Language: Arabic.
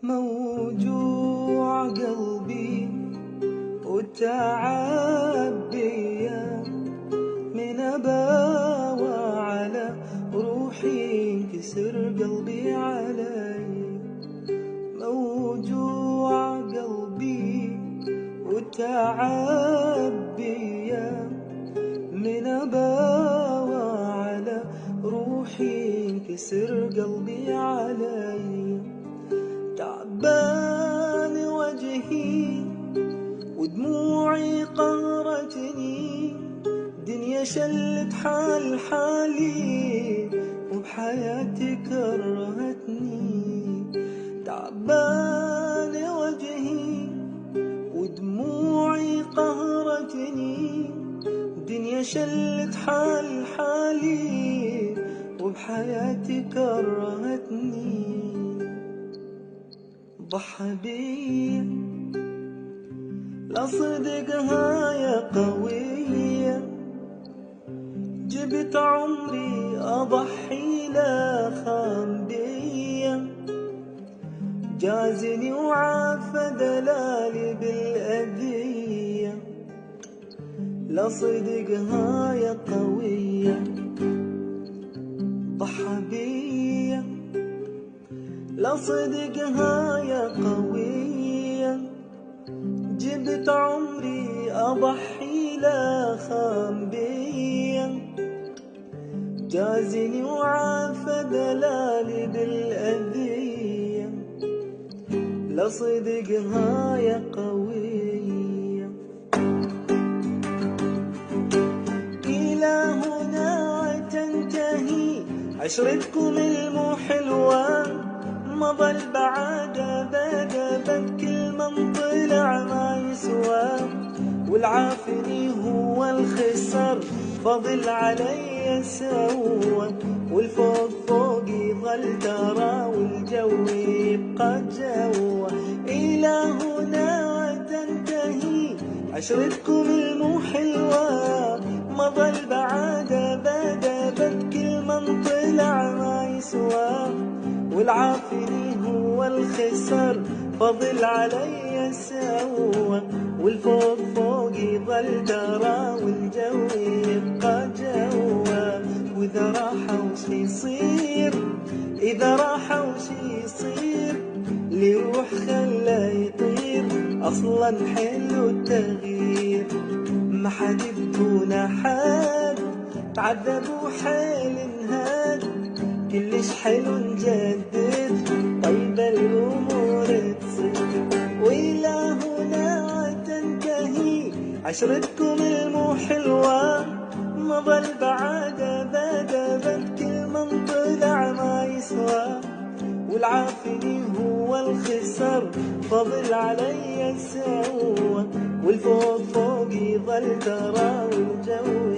موجوع قلبي وتعب بيا من أباوى على روحي انكسر قلبي علي. موجوع قلبي وتعب بيا من أباوى على روحي انكسر قلبي علي. تعبان وجهي ودموعي قهرتني، دنيا شلت حال حالي وبحياتي كرهتني. تعبان وجهي ودموعي قهرتني، دنيا شلت حال حالي وبحياتي كرهتني. ضحى بي لا صدقها يا قوية، جبت عمري أضحي لا خام بيا، جازني وعافى دلالي بالأذية. لا صدقها يا قوية ضحى بيا، لا صدقها يا قوية، جبت عمري أضحي لا خام بيا، جازني وعافى دلالي بالأذية. لا صدقها يا قوية. إلى هنا تنتهي عشرتكم المحلوة، مضى البعاد بدا بكل من طلع ما يسوى، والعافني هو الخسر فضل علي سوى، والفوق فوق يظل ترى والجو يبقى جوا. إلى هنا تنتهي عشرتكم المحلوة، مضى البعاد بدا بكل من طلع ما يسوى، والعافني هو الخسر فضل علي سوى، والفوق فوق يظل ترى والجو يبقى جوا. وإذا راح وش يصير، إذا راح وش يصير، اللي يروح خله يطير، أصلا حلو التغيير. ما حد بدون حد تعذب وحيل انهاد، كلش حلو نجدد طيب الأمور تصير. وإلى هنا تنتهي عشرتكم المحلوة، مضى البعاد بدا بكل من طلع ما يسوى، والعافني هو الخسر فضل علي سوى، والفوق فوق يظل ترى والجو